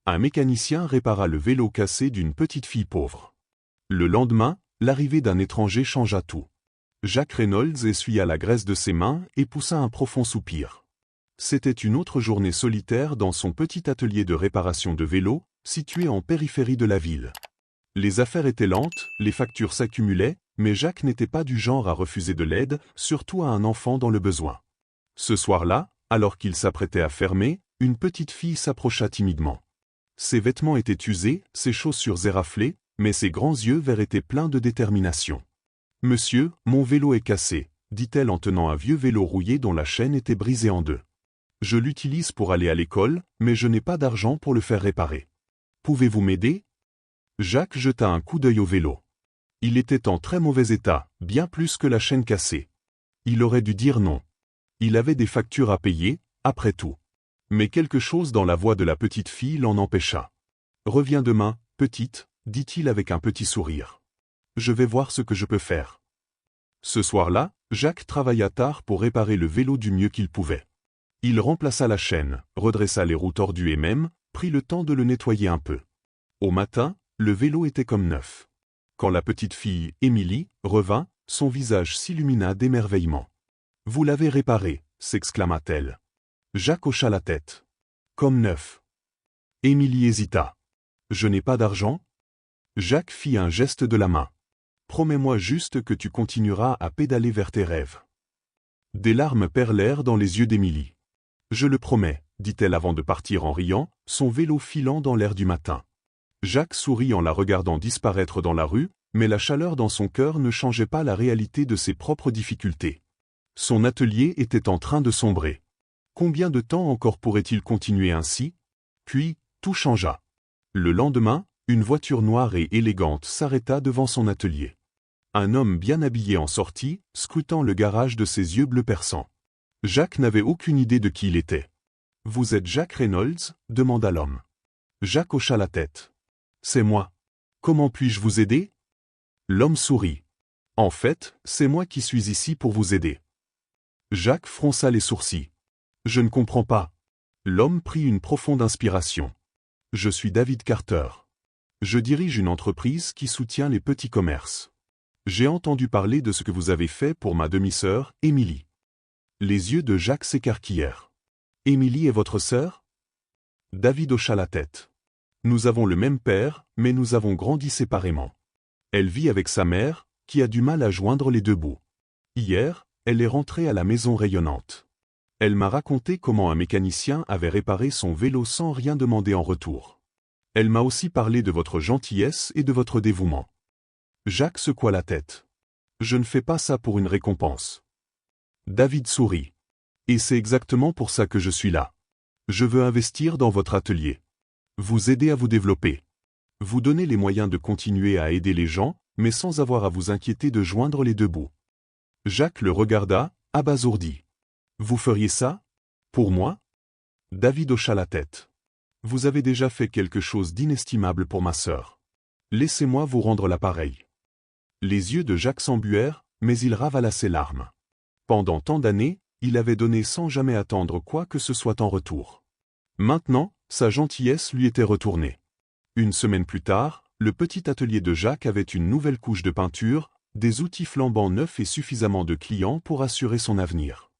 Un mécanicien répara le vélo cassé d'une petite fille pauvre. Le lendemain, l'arrivée d'un étranger changea tout. Jack Reynolds essuya la graisse de ses mains et poussa un profond soupir. C'était une autre journée solitaire dans son petit atelier de réparation de vélos, situé en périphérie de la ville. Les affaires étaient lentes, les factures s'accumulaient, mais Jack n'était pas du genre à refuser de l'aide, surtout à un enfant dans le besoin. Ce soir-là, alors qu'il s'apprêtait à fermer, une petite fille s'approcha timidement. Ses vêtements étaient usés, ses chaussures éraflées, mais ses grands yeux verts étaient pleins de détermination. « Monsieur, mon vélo est cassé », dit-elle en tenant un vieux vélo rouillé dont la chaîne était brisée en deux. « Je l'utilise pour aller à l'école, mais je n'ai pas d'argent pour le faire réparer. Pouvez-vous m'aider » Jack jeta un coup d'œil au vélo. Il était en très mauvais état, bien plus que la chaîne cassée. Il aurait dû dire non. Il avait des factures à payer, après tout. Mais quelque chose dans la voix de la petite fille l'en empêcha. « Reviens demain, petite », dit-il avec un petit sourire. « Je vais voir ce que je peux faire. » Ce soir-là, Jack travailla tard pour réparer le vélo du mieux qu'il pouvait. Il remplaça la chaîne, redressa les roues tordues et même, prit le temps de le nettoyer un peu. Au matin, le vélo était comme neuf. Quand la petite fille, Emily, revint, son visage s'illumina d'émerveillement. « Vous l'avez réparé » s'exclama-t-elle. Jack hocha la tête. « Comme neuf. » Emily hésita. « Je n'ai pas d'argent » Jack fit un geste de la main. « Promets-moi juste que tu continueras à pédaler vers tes rêves. » Des larmes perlèrent dans les yeux d'Emily. « Je le promets » dit-elle avant de partir en riant, son vélo filant dans l'air du matin. Jack sourit en la regardant disparaître dans la rue, mais la chaleur dans son cœur ne changeait pas la réalité de ses propres difficultés. Son atelier était en train de sombrer. Combien de temps encore pourrait-il continuer ainsi? Puis, tout changea. Le lendemain, une voiture noire et élégante s'arrêta devant son atelier. Un homme bien habillé en sortit, scrutant le garage de ses yeux bleus perçants. Jack n'avait aucune idée de qui il était. « Vous êtes Jack Reynolds » demanda l'homme. Jack hocha la tête. « C'est moi. Comment puis-je vous aider » L'homme sourit. « En fait, c'est moi qui suis ici pour vous aider. » Jack fronça les sourcils. « Je ne comprends pas. » L'homme prit une profonde inspiration. « Je suis David Carter. Je dirige une entreprise qui soutient les petits commerces. J'ai entendu parler de ce que vous avez fait pour ma demi-sœur, Emily. » Les yeux de Jack s'écarquillèrent. « Emily est votre sœur » David hocha la tête. « Nous avons le même père, mais nous avons grandi séparément. Elle vit avec sa mère, qui a du mal à joindre les deux bouts. Hier, elle est rentrée à la maison rayonnante. Elle m'a raconté comment un mécanicien avait réparé son vélo sans rien demander en retour. Elle m'a aussi parlé de votre gentillesse et de votre dévouement. » Jack secoua la tête. « Je ne fais pas ça pour une récompense. » David sourit. « Et c'est exactement pour ça que je suis là. Je veux investir dans votre atelier. Vous aider à vous développer. Vous donner les moyens de continuer à aider les gens, mais sans avoir à vous inquiéter de joindre les deux bouts. » Jack le regarda, abasourdi. « Vous feriez ça? Pour moi ?» David hocha la tête. « Vous avez déjà fait quelque chose d'inestimable pour ma sœur. Laissez-moi vous rendre l'appareil. » Les yeux de Jack s'embuèrent, mais il ravala ses larmes. Pendant tant d'années, il avait donné sans jamais attendre quoi que ce soit en retour. Maintenant, sa gentillesse lui était retournée. Une semaine plus tard, le petit atelier de Jack avait une nouvelle couche de peinture, des outils flambant neufs et suffisamment de clients pour assurer son avenir.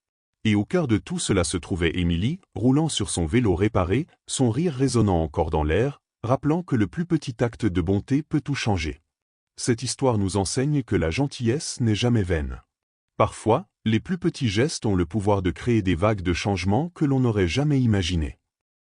Et au cœur de tout cela se trouvait Emily, roulant sur son vélo réparé, son rire résonnant encore dans l'air, rappelant que le plus petit acte de bonté peut tout changer. Cette histoire nous enseigne que la gentillesse n'est jamais vaine. Parfois, les plus petits gestes ont le pouvoir de créer des vagues de changements que l'on n'aurait jamais imaginées.